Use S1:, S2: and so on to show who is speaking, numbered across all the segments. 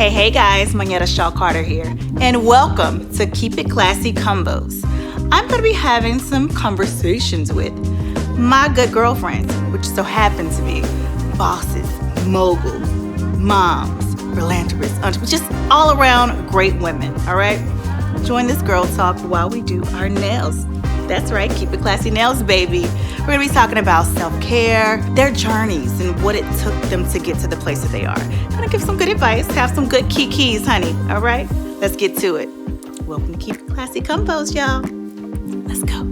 S1: Hey guys, Manetta Shaw Carter here, and welcome to Keep It Classy Convos. I'm going to be having some conversations with my good girlfriends, which so happen to be bosses, moguls, moms, philanthropists, entrepreneurs, just all around great women, all right? Join this girl talk while we do our nails. That's right, Keep It Classy Nails, baby. We're gonna be talking about self-care, their journeys, and what it took them to get to the place that they are. Gonna give some good advice, have some good keys, honey, all right? Let's get to it. Welcome to Keep It Classy Convos, y'all. Let's go.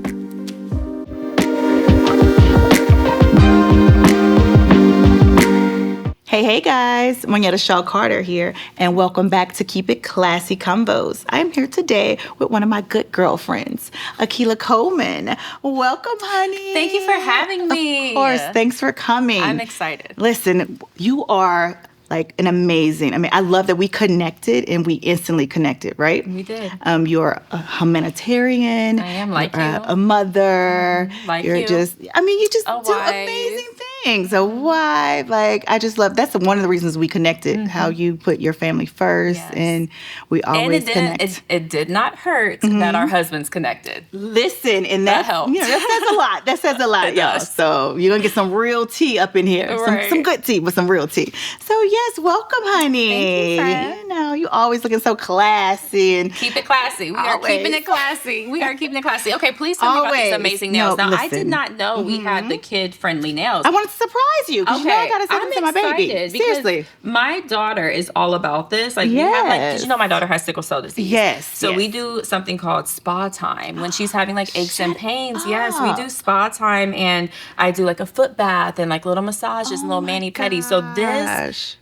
S1: Hey guys, Manetta Shaw Carter here, and welcome back to Keep It Classy Convos. I am here today with one of my good girlfriends, Akilah Coleman. Welcome, honey.
S2: Thank you for having me.
S1: Of course, thanks for coming.
S2: I'm excited.
S1: Listen, you are like an amazing, I love that we connected and we instantly connected, right?
S2: We did.
S1: You're a humanitarian.
S2: I am like you.
S1: A mother.
S2: Like
S1: you're
S2: you.
S1: You just do amazing things. A wife. Like, I just love, that's one of the reasons we connected, how you put your family first, and we always connect.
S2: It did not hurt that our husbands connected.
S1: Listen, and that
S2: helps.
S1: You know, that says a lot. That says a lot, y'all.
S2: Does.
S1: So you're going to get some real tea up in here.
S2: Right.
S1: Some good tea, but some real tea. So yes, welcome, honey.
S2: Thank you, friend.
S1: You know, you always looking so classy. And
S2: Keep it classy. We are
S1: Always.
S2: keeping it classy. We are keeping it classy. Okay, please tell me about these amazing nails.
S1: No,
S2: now, I
S1: listen.
S2: did not know we had the kid-friendly nails.
S1: I wanted to surprise you because you know I got to send them to my baby.
S2: Because
S1: Seriously.
S2: my daughter is all about this. Like, we have, did you know my daughter has sickle cell disease?
S1: Yes.
S2: So we do something called spa time. When she's having like aches and pains, yes, we do spa time, and I do like a foot bath and like little massages and little mani-pedi. So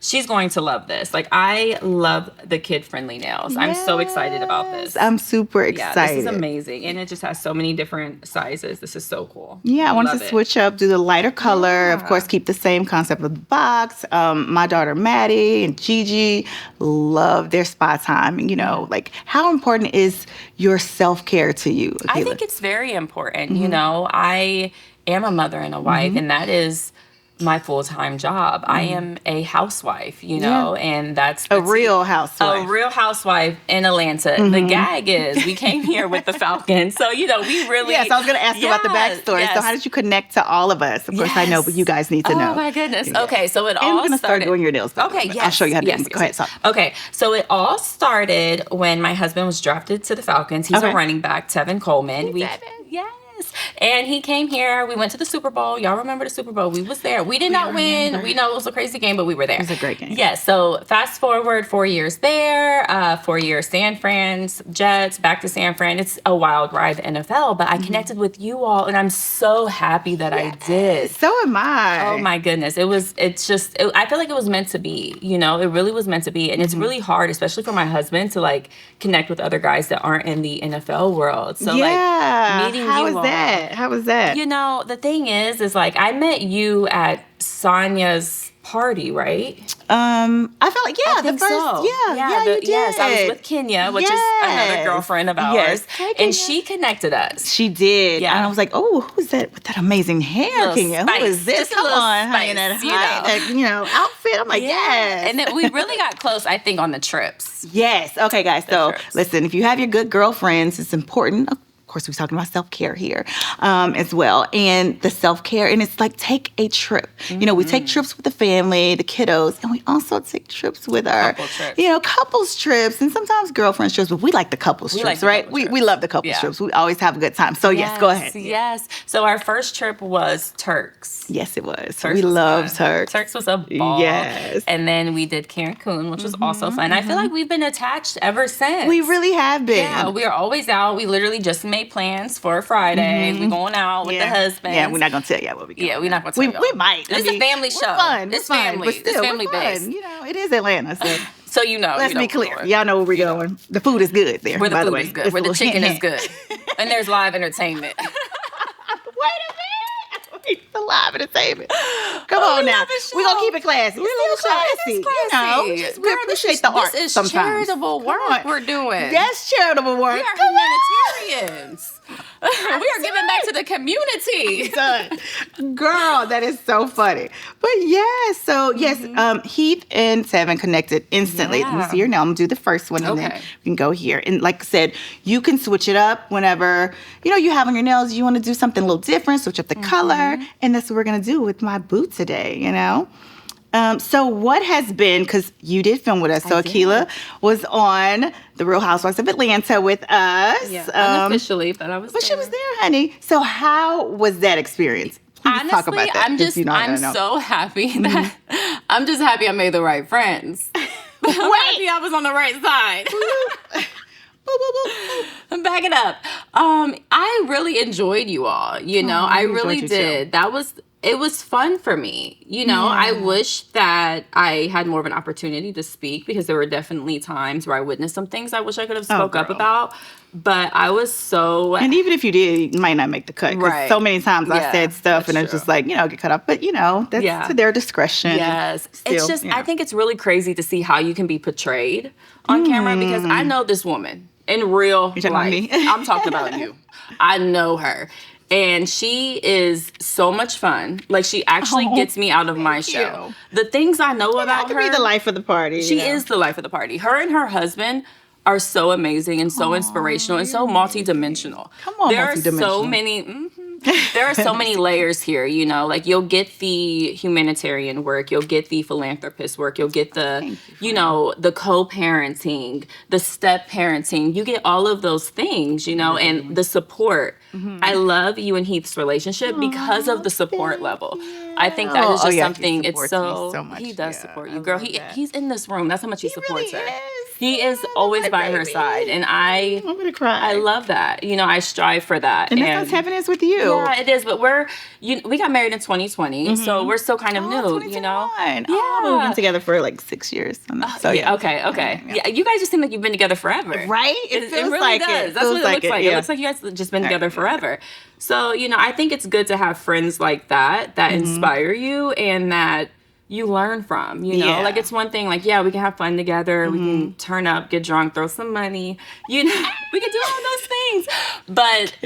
S2: she's going to love this. Like, I love the kid-friendly nails. I'm so excited about this.
S1: I'm super excited.
S2: Yeah, this is amazing. And it just has so many different sizes. This is so cool.
S1: Yeah, I wanted to switch up, do the lighter color. Of course, keep the same concept of the box. My daughter Maddie and Gigi love their spa time. You know, like, how important is your self-care to you, Akilah?
S2: I think it's very important. You know, I am a mother and a wife, and that is my full-time job. I am a housewife, you know, and that's
S1: a real housewife.
S2: A real housewife in Atlanta. The gag is we came here with the Falcon. So, you know, we really...
S1: Yes, I was going to ask you about the backstory. Yes. So how did you connect to all of us? Of course, I know, but you guys need to know.
S2: Oh, my goodness. Okay, so it all started...
S1: I'm going to start doing your nails.
S2: Okay, yes.
S1: I'll show you how to do them. Go ahead, talk.
S2: Okay, so it all started when my husband was drafted to the Falcons. He's a running back, Tevin Coleman. Yes. And he came here. We went to the Super Bowl. Y'all remember the Super Bowl? We was there. We did not win. We know it was a crazy game, but we were there.
S1: It was a great game.
S2: Yes. So fast forward 4 years there, 4 years San Fran's, Jets, back to San Fran. It's a wild ride, the NFL, but I connected with you all, and I'm so happy that I did.
S1: So am I.
S2: Oh my goodness. I feel like it was meant to be, you know, it really was meant to be. And it's really hard, especially for my husband, to like connect with other guys that aren't in the NFL world. So like meeting
S1: How
S2: you
S1: was
S2: all.
S1: How was that?
S2: You know, the thing is like I met you at Sonya's party, right?
S1: I felt like
S2: I think so.
S1: You did.
S2: Yes, I was with Kenya, which is another girlfriend of ours.
S1: Yes. Hey,
S2: and she connected us.
S1: She did.
S2: Yeah.
S1: And I was like, oh, who's that with that amazing hair, Kenya?
S2: Spice.
S1: Who is this?
S2: Just a
S1: Come
S2: little
S1: on, honey,
S2: spice,
S1: that outfit. I'm like, yes.
S2: And then we really got close, I think, on the trips.
S1: Yes. Okay, guys. So listen, if you have your good girlfriends, it's important. Of course, we're talking about self-care here as well. And the self-care, and it's like, take a trip. You know, we take trips with the family, the kiddos, and we also take trips with our, couples trips, and sometimes girlfriends trips, but we like the couples trips, right? We love the couples trips. We always have a good time. So yes, go ahead.
S2: Yes. So our first trip was Turks.
S1: Yes, it was.
S2: Turks
S1: we love
S2: fun.
S1: Turks.
S2: Turks was a ball.
S1: Yes.
S2: And then we did Cancun, which was also fun. I feel like we've been attached ever since.
S1: We really have been.
S2: Yeah, we are always out. We literally just made plans for Friday. We're going out with the husband.
S1: Yeah, we're not going to tell you what we got.
S2: Yeah, we're not going to tell you.
S1: We might.
S2: It's a family show.
S1: Fun.
S2: It's family.
S1: But still,
S2: it's family based.
S1: You know, it is Atlanta. So,
S2: so you know.
S1: Let's be clear. Y'all know where we're going. The food is good there.
S2: Where the
S1: by
S2: food
S1: the way.
S2: is good. Where the chicken is good. And there's live entertainment.
S1: Wait a minute. The live entertainment. Come on now. We're going to keep it classy. We're a little classy.
S2: Classy.
S1: You know, we appreciate the art sometimes.
S2: This is charitable work we're doing.
S1: That's charitable work.
S2: We are humanitarians. We are giving back to the community.
S1: Girl, that is so funny. But yes, so yes, Heath and Seven connected instantly. Let me see your nail. I'm going to do the first one and then we can go here. And like I said, you can switch it up whenever, you have on your nails, you want to do something a little different, switch up the color. And that's what we're going to do with my boot today, So what has been, because you did film with us, so Akilah was on The Real Housewives of Atlanta with us.
S2: Yeah, unofficially, but I was there.
S1: She was there, honey. So how was that experience? Please
S2: honestly,
S1: talk about that.
S2: I'm so happy that I'm just happy I made the right friends. I'm happy I was on the right side. Back it up. I really enjoyed you all. I really did. It was fun for me. I wish that I had more of an opportunity to speak because there were definitely times where I witnessed some things I wish I could have spoke up about. But I was so...
S1: And even if you did, you might not make the cut. Because so many times I said stuff and it's just like, get cut off. But, that's to their discretion.
S2: Yes. Still, it's just, I think it's really crazy to see how you can be portrayed on camera because I know this woman in real life.
S1: About me?
S2: I'm talking about you. I know her. And she is so much fun. Like, she actually gets me out of my shell. The things I know about her...
S1: Be the life of the party.
S2: She is the life of the party. Her and her husband are so amazing and so inspirational and so multidimensional.
S1: Come on,
S2: there are so many... There are so many layers here, like you'll get the humanitarian work, you'll get the philanthropist work, you'll get the, the co-parenting, the step parenting, you get all of those things, and the support. I love you and Heath's relationship because of the support level. I think that is just something, it's so much. He does support you, girl. He's in this room. That's how much he supports her. He is always by her side, and I'm gonna cry. I love that. I strive for that.
S1: And that's how heaven is with you.
S2: Yeah, it is. But we got married in 2020, so we're still kind of new.
S1: Yeah, we've been together for like 6 years. So
S2: okay. Yeah, you guys just seem like you've been together forever,
S1: right?
S2: It really does. That's what it looks like. It looks like you guys have just been together forever. So I think it's good to have friends like that inspire you and that you learn from, like it's one thing, like, we can have fun together. We can turn up, get drunk, throw some money, we can do all those things. But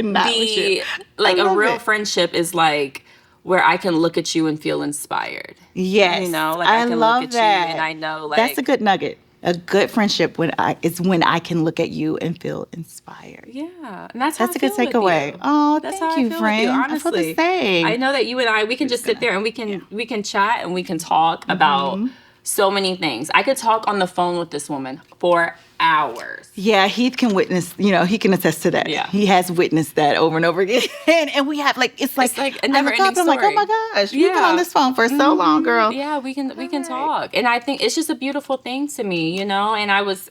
S2: a real friendship is like where I can look at you and feel inspired.
S1: Yes.
S2: I can look at you and I know
S1: that's a good nugget. A good friendship is when I can look at you and feel inspired.
S2: Yeah, and that's
S1: a good takeaway. Oh, thank you, friend.
S2: Honestly,
S1: I feel the same.
S2: I know that you and I, we can just sit there and we can chat and we can talk about so many things. I could talk on the phone with this woman for hours.
S1: Yeah, Heath can witness, he can attest to that. Yeah. He has witnessed that over and over again. And we have it's like
S2: a never-ending story.
S1: I'm like, oh my gosh, you've been on this phone for so long, girl.
S2: Yeah, we can talk. And I think it's just a beautiful thing to me, and I was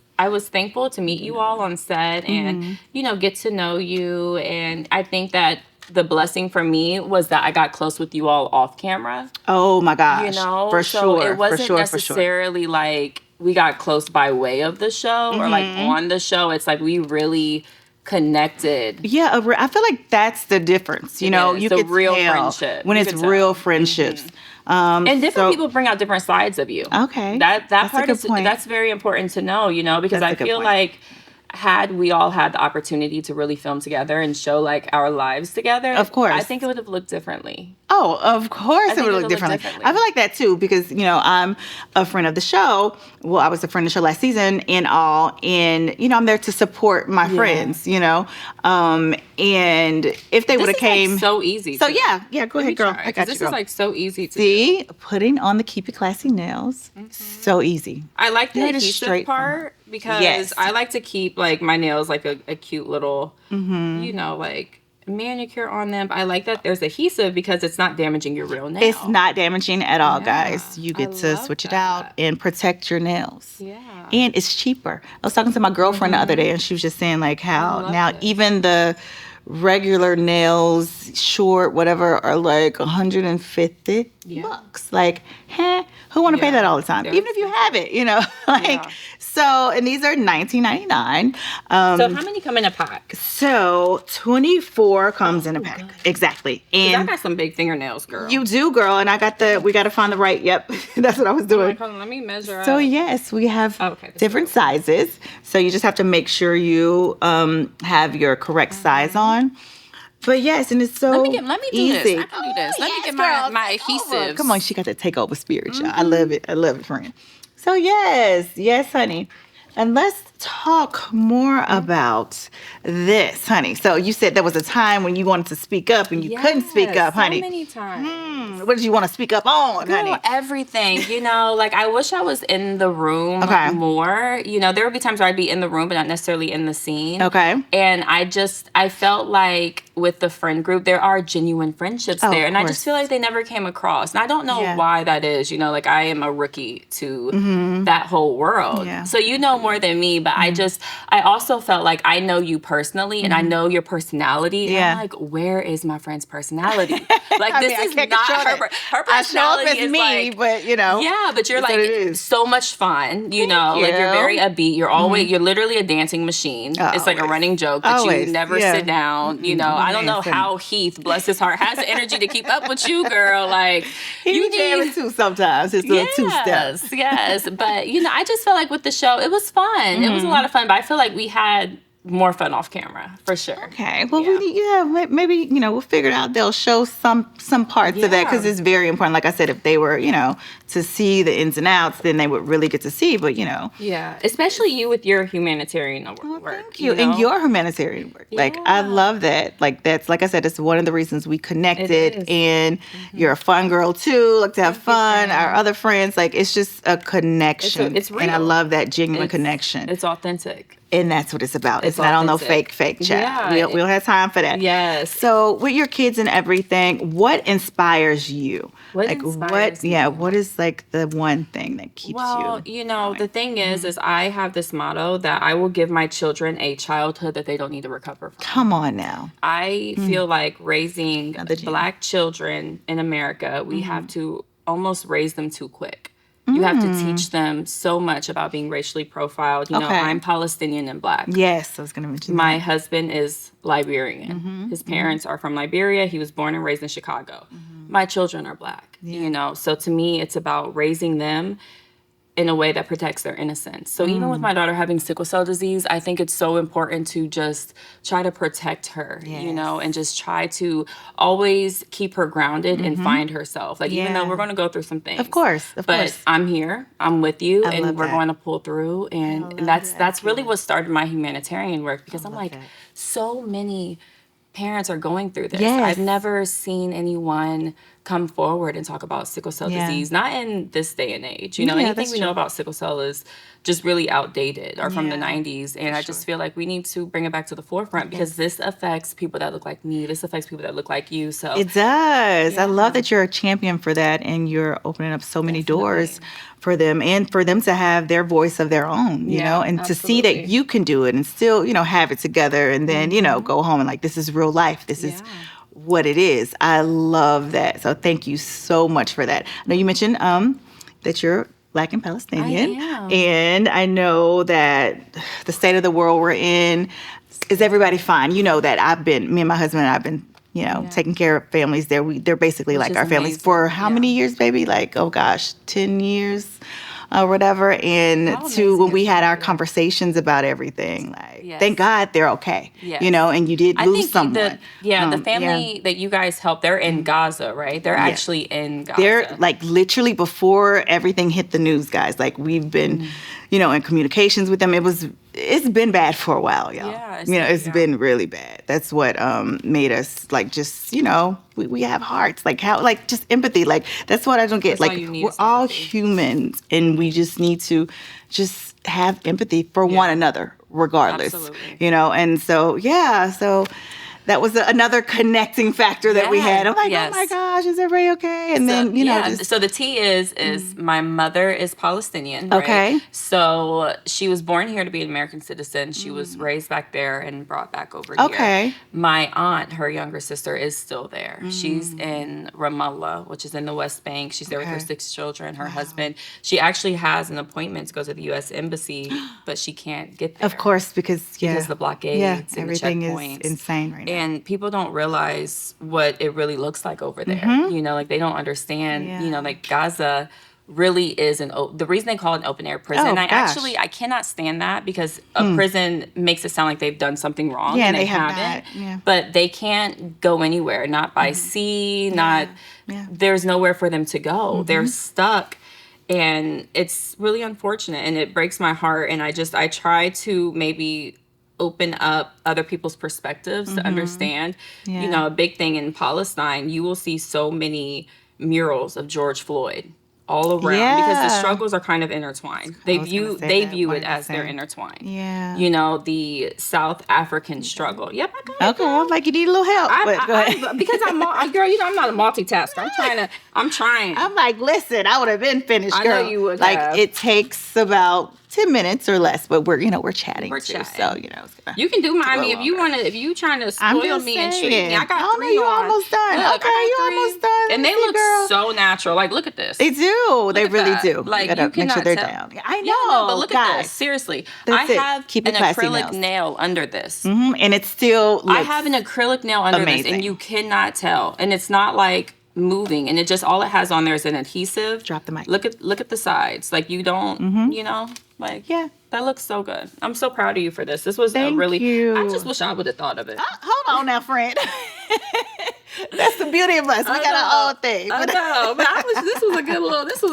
S2: thankful to meet you all on set and, get to know you. And I think that the blessing for me was that I got close with you all off camera.
S1: Oh my gosh.
S2: For sure. It wasn't necessarily like we got close by way of the show or like on the show. It's like we really connected.
S1: Yeah, I feel like that's the difference. You
S2: get real friendship.
S1: When it's real friendships.
S2: And different people bring out different sides of you.
S1: Okay.
S2: That part is that's very important to know, because I feel like had we all had the opportunity to really film together and show like our lives together,
S1: of course,
S2: I think it would have looked differently.
S1: Oh, of course it would look differently. I feel like that too because, I'm a friend of the show. Well, I was a friend of the show last season and all. And, I'm there to support my friends, and if they would have came.
S2: Like so easy.
S1: So yeah, go ahead, girl. I got you,
S2: This is like so easy to
S1: see, do. Putting on the Keep It Classy nails, so easy.
S2: I like the adhesive part because I like to keep like my nails like a cute little, like manicure on them. I like that there's adhesive because it's not damaging your real nail.
S1: It's not damaging at all, guys. You get to switch it out and protect your nails.
S2: Yeah.
S1: And it's cheaper. I was talking to my girlfriend the other day and she was just saying like how now even the regular nails, short, whatever, are like $150 bucks. Like, who want to pay that all the time? Even if you have it, So, and these are $19.99.
S2: So how many come in a pack?
S1: So 24 comes in a pack. Exactly. And
S2: I got some big fingernails, girl.
S1: You do, girl. And we got to find the right, that's what I was doing.
S2: Let me measure
S1: So yes, we have different sizes. So you just have to make sure you have your correct size on. But yes, and it's so
S2: let me do
S1: easy.
S2: this. I can do this. Let me get
S1: girl,
S2: my
S1: take over.
S2: adhesives.
S1: Come on, she got that takeover spirit, y'all. I love it. I love it, friend. So yes, honey. And let's talk more about this, honey. So you said there was a time when you wanted to speak up and you couldn't speak up, honey.
S2: So many times.
S1: What did you want to speak up on, honey?
S2: Everything. Like I wish I was in the room more. There would be times where I'd be in the room, but not necessarily in the scene.
S1: Okay.
S2: And I felt like with the friend group, there are genuine friendships there. And I just feel like they never came across. And I don't know why that is. Like I am a rookie to that whole world. Yeah. So you know more than me, but I also felt like I know you personally and I know your personality. And I'm like, where is my friend's personality? Like this is not her personality. Is me, like,
S1: but
S2: yeah, but you're like so much fun. Like you're very upbeat. You're always you're literally a dancing machine. It's like a running joke that you never sit down. I don't know how Heath, bless his heart, has the energy to keep up with you, girl. Like
S1: you need too sometimes. His little two steps.
S2: Yes, but I just felt like with the show, it was fun. It was a lot of fun, but I feel like we had more fun off camera for sure.
S1: Okay. Well, maybe we'll figure it out. They'll show some parts of that because it's very important. Like I said, if they were to see the ins and outs, then they would really get to see. But
S2: especially you with your humanitarian work.
S1: Thank you. And your humanitarian work. Like I love that. Like that's like I said, it's one of the reasons we connected. And you're a fun girl too. Like to have fun. Our other friends, like it's just a connection.
S2: It's real.
S1: And I love that genuine connection.
S2: It's authentic.
S1: And that's what it's about. It's not on no fake chat. Yeah. We don't have time for that.
S2: Yes.
S1: So with your kids and everything, what inspires you?
S2: What inspires me?
S1: What is like the one thing that keeps you?
S2: Well, the thing is I have this motto that I will give my children a childhood that they don't need to recover from.
S1: Come on now.
S2: I feel like raising Black children in America, we have to almost raise them too quick. You have to teach them so much about being racially profiled. I'm Palestinian and Black.
S1: Yes, I was going to mention
S2: My husband is Liberian. His parents are from Liberia. He was born and raised in Chicago. My children are Black, So to me, it's about raising them in a way that protects their innocence. So even with my daughter having sickle cell disease, I think it's so important to just try to protect her, and just try to always keep her grounded and find herself. Like, even though we're going to go through some things.
S1: Of course.
S2: But I'm here. I'm with you. And we're going to pull through. And that's really what started my humanitarian work, because I'm like, so many parents are going through this.
S1: Yes.
S2: I've never seen anyone come forward and talk about sickle cell disease, not in this day and age. Anything we know about sickle cell is just really outdated or from the 90s. And I just feel like we need to bring it back to the forefront because this affects people that look like me. This affects people that look like you. So
S1: it does. I love that you're a champion for that and you're opening up so many doors for them and for them to have their voice of their own, you know, and to see that you can do it and still, have it togeture and then, go home and like, this is real life. This is what it is. I love that. So thank you so much for that. I know you mentioned that you're Black and Palestinian.
S2: I am.
S1: And I know that the state of the world we're in, is everybody fine? You know that me and my husband and I've been, taking care of families there. They're basically
S2: Which
S1: like
S2: is
S1: our families
S2: amazing.
S1: for how many years, baby? Like, 10 years or whatever. And when we had our conversations about everything, like, thank God they're okay, and you did lose someone.
S2: The family that you guys helped, they're in Gaza, right? They're actually in Gaza.
S1: They're like literally before everything hit the news, guys. Like we've been, in communications with them. It's been bad for a while, y'all.
S2: Yeah,
S1: it's been really bad. That's what made us like just, we have hearts. Like how, like just empathy. Like that's what I don't get.
S2: That's
S1: like we're all humans and we just need to just have empathy for one another regardless.
S2: Absolutely.
S1: And so, so that was another connecting factor that we had. I'm like, oh my gosh, is everybody okay? And
S2: so the T is my mother is Palestinian. Right?
S1: Okay.
S2: So she was born here to be an American citizen. She was raised back there and brought back over here.
S1: Okay.
S2: My aunt, her younger sister, is still there. She's in Ramallah, which is in the West Bank. She's there with her 6 children, her husband. She actually has an appointment to go to the U.S. Embassy, but she can't get there.
S1: Of course, because
S2: the blockades and
S1: everything
S2: the checkpoints.
S1: is insane right now.
S2: And people don't realize what it really looks like over there. Like they don't understand, like Gaza really is the reason they call it an open air prison. I cannot stand that because a prison makes it sound like they've done something wrong, and they haven't. But they can't go anywhere, not by sea, there's nowhere for them to go. They're stuck. And it's really unfortunate, and it breaks my heart. And I try to maybe open up other people's perspectives to understand. A big thing in Palestine, you will see so many murals of George Floyd all around because the struggles are kind of intertwined. They view it as they're intertwined. The South African struggle. Yep.
S1: Okay, I'm like, you need a little help.
S2: Because girl, I'm not a multitasker. I'm trying.
S1: I'm like, listen, I would have been finished, girl.
S2: I know you would.
S1: It takes about 10 minutes or less, but we're chatting too. So,
S2: you can do mine if you trying to spoil me and treat me. I got 3
S1: you almost done.
S2: Look,
S1: you almost done.
S2: And they look so natural. Like, look at this.
S1: They do. They really do.
S2: Like,
S1: you gotta make sure they're down. I know.
S2: But look at this. Seriously. I have an acrylic nail under this.
S1: And it's still
S2: I have an acrylic nail under this, and you cannot tell. And it's not like moving, and all it has on there is an adhesive.
S1: Drop the mic.
S2: Look at the sides. Like, you don't, that looks so good. I'm so proud of you for this. This was I just wish I would have thought of it.
S1: Hold on now, friend. That's the beauty of us. We got our own thing.
S2: I know, but this was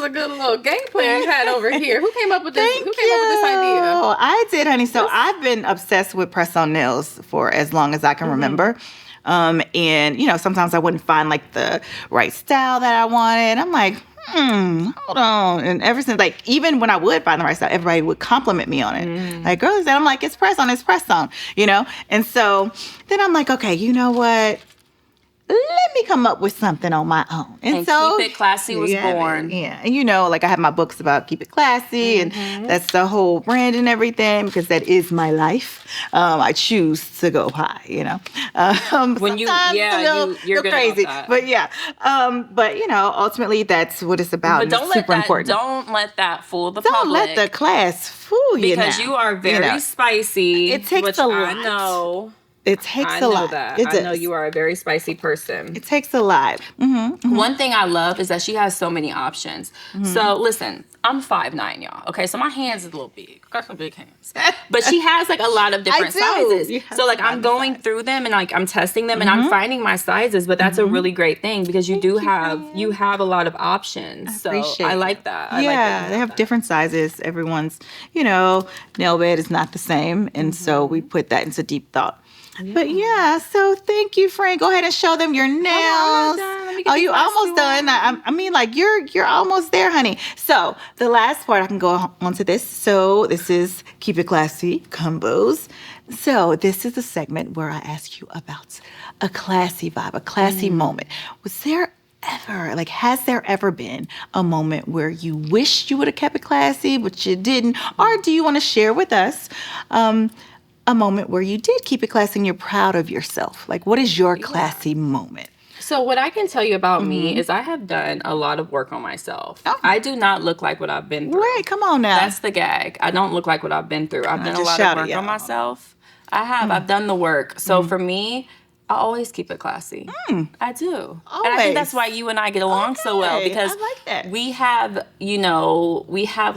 S2: a good little game plan you had over here. Who came up with this? Who came up with this idea?
S1: I did, honey. So I've been obsessed with press-on nails for as long as I can remember. And sometimes I wouldn't find like the right style that I wanted. I'm like, hold on. And ever since, like, even when I would find the right style, everybody would compliment me on it. Like, girls, I'm like, it's press on. And so then I'm like, okay, you know what? Let me come up with something on my own.
S2: And so Keep It Classy was born.
S1: Yeah. And like I have my books about Keep It Classy, and that's the whole brand and everything, because that is my life. I choose to go high,
S2: when you're
S1: crazy. But ultimately that's what it's about.
S2: But don't let that fool the public.
S1: Don't let the class fool you
S2: because you are very spicy.
S1: It takes a lot.
S2: I know.
S1: It takes a lot.
S2: I know you are a very spicy person.
S1: It takes a lot.
S2: One thing I love is that she has so many options. So listen, I'm 5'9", y'all. Okay, so my hands is a little big. I got some big hands. But she has like a lot of different sizes. So like I'm going through them and like I'm testing them and I'm finding my sizes. But that's a really great thing because you have a lot of options. So I like that.
S1: They have different sizes. Everyone's nail bed is not the same, and so we put that into deep thought. But so thank you, friend. Go ahead and show them your nails. You almost done. I mean, like you're almost there, honey. So the last part, I can go on to this. So this is Keep It Classy Convos. So this is a segment where I ask you about a classy vibe, a classy moment. Was there has there ever been a moment where you wished you would have kept it classy, but you didn't? Or do you want to share with us a moment where you did keep it classy and you're proud of yourself? Like, what is your classy moment?
S2: So what I can tell you about me is I have done a lot of work on myself. Oh. I do not look like what I've been through.
S1: Wait, come on now.
S2: That's the gag. I don't look like what I've been through. I've done a lot of work on myself. I have. I've done the work. So for me, I always keep it classy. I do.
S1: Always.
S2: And I think that's why you and I get along so well, because
S1: I like that.
S2: we have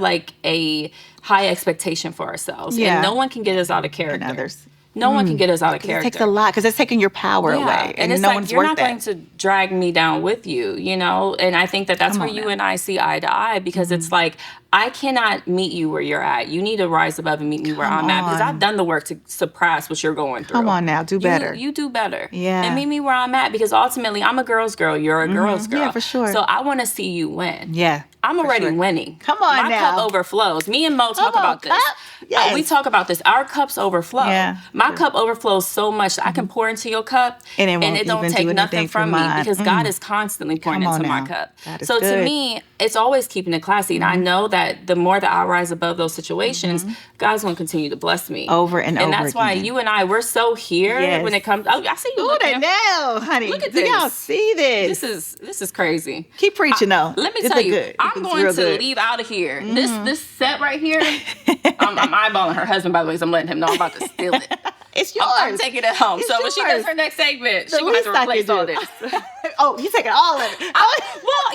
S2: like a high expectation for ourselves.
S1: Yeah.
S2: And no one can get us out of character. No one can get us out of character.
S1: It takes a lot because it's taking your power away.
S2: And it's
S1: no
S2: like,
S1: one's
S2: you're
S1: worth
S2: not
S1: that.
S2: going to drag me down with you, And I think that's where you and I see eye to eye, because it's like, I cannot meet you where you're at. You need to rise above and meet me where I'm at, because I've done the work to suppress what you're going through.
S1: Come on now, do better.
S2: You do better.
S1: Yeah.
S2: And meet me where I'm at, because ultimately I'm a girl's girl. You're a girl's girl.
S1: Yeah, for sure.
S2: So I want to see you win.
S1: Yeah.
S2: I'm already winning.
S1: Come on
S2: My
S1: now.
S2: cup overflows. Me and Mo talk about this.
S1: Yes.
S2: We talk about this. Our cups overflow.
S1: Yeah.
S2: My cup overflows so much that I can pour into your cup,
S1: and
S2: it don't take nothing from me, because God is constantly pouring into my cup. So to me, it's always keeping it classy. And I know that the more that I rise above those situations, God's going to continue to bless me.
S1: Over and over
S2: And that's why you and I, we're so here when it comes. Oh, I see you looking.
S1: Now, honey.
S2: Look at
S1: Do
S2: this.
S1: y'all see this?
S2: This is crazy.
S1: Keep preaching, though.
S2: Let me tell you, I'm going to leave out of here. This set right here, I'm eyeballing her husband, by the way, so I'm letting him know I'm about to steal it.
S1: It's yours.
S2: I'm taking it home.
S1: It's
S2: so when she does her next segment, she's going to have to replace all this.
S1: Oh, you taking all of it.
S2: Well,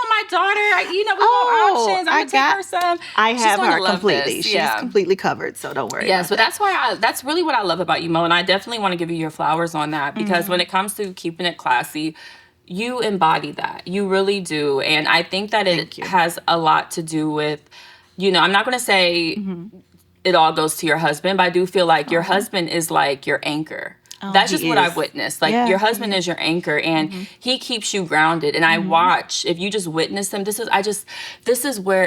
S2: my daughter, we want options. I'm going to take her some.
S1: I have her completely. She's completely covered, so don't worry.
S2: Yeah, so that's really what I love about you, Mo, and I definitely want to give you your flowers on that because when it comes to keeping it classy, you embody that. You really do. And I think that it has a lot to do with, I'm not going to say it all goes to your husband, but I do feel like your husband is like your anchor. That's just what I've witnessed. Like your husband is your anchor and he keeps you grounded. And I watch, if you just witness him, this is where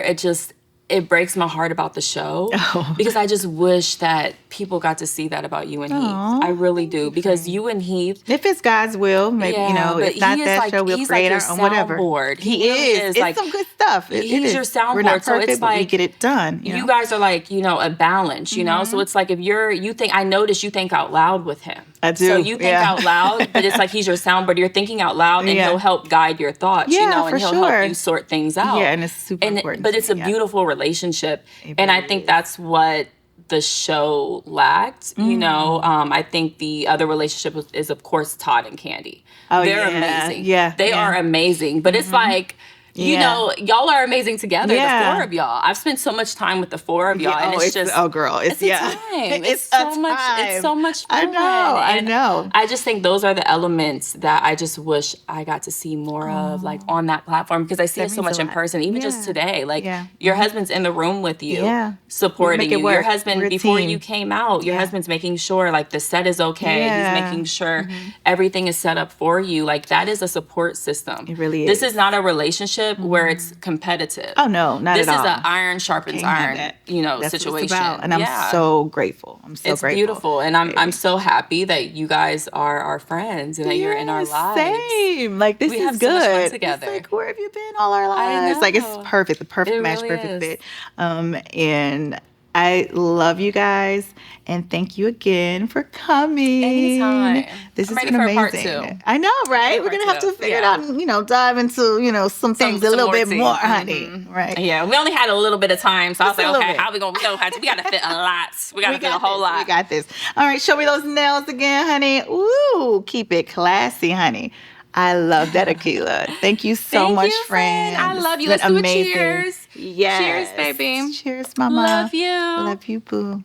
S2: it breaks my heart about the show because I just wish that people got to see that about you and Heath. I really do because you and Heath.
S1: If it's God's will, maybe if not that show, we'll create our own whatever.
S2: He is.
S1: It's like some good stuff.
S2: He's your soundboard.
S1: We're not perfect,
S2: so it's like
S1: we get it done.
S2: You guys are like a balance. So it's like if you think I notice you think out loud with him.
S1: I do.
S2: So you think out loud, but it's like he's your soundboard. You're thinking out loud, and he'll help guide your thoughts. And he'll help you sort things out.
S1: Yeah, and it's super important.
S2: But it's a beautiful relationship. And I think that's what the show lacked. I think the other relationship is of course Todd and Candy. They're amazing.
S1: Yeah,
S2: they are amazing. But it's like y'all are amazing together. The four of y'all. I've spent so much time with the four of y'all, and it's just it's a time. It's so much. It's so much fun.
S1: I know.
S2: I just think those are the elements that I just wish I got to see more of, like on that platform, because I see it so much in person. Even just today, like your husband's in the room with you, supporting you. Your husband before you came out, your husband's making sure like the set is okay. He's making sure everything is set up for you. Like that is a support system.
S1: It really is.
S2: This is not a relationship where it's competitive.
S1: Oh no, not at all.
S2: This is an iron sharpens iron,
S1: That's
S2: situation.
S1: What it's about. And I'm so grateful.
S2: It's beautiful, and I'm so happy that you guys are friends and that you're in our lives.
S1: Same. Like this
S2: we
S1: is
S2: have
S1: good.
S2: So much fun together.
S1: It's like, where have you been all our lives? Like it's perfect. The perfect match,
S2: really
S1: perfect
S2: is.
S1: fit. And I love you guys, and thank you again for coming.
S2: Anytime.
S1: This
S2: I'm
S1: has
S2: ready
S1: been
S2: for
S1: amazing.
S2: part 2.
S1: I know, right? We're gonna have to figure it out and dive into some things a little bit more, honey. Right?
S2: Yeah, we only had a little bit of time, so I was like, okay, how we gonna we gotta fit a lot. We gotta fit a whole lot.
S1: We got this. All right, show me those nails again, honey. Ooh, keep it classy, honey. I love that, Akilah. Thank you so much, friend.
S2: I love you. Let's do a cheers.
S1: Yes.
S2: Cheers, baby.
S1: Cheers, mama.
S2: Love you.
S1: Love you, boo.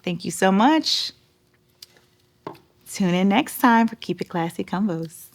S1: Thank you so much. Tune in next time for Keep It Classy Convos.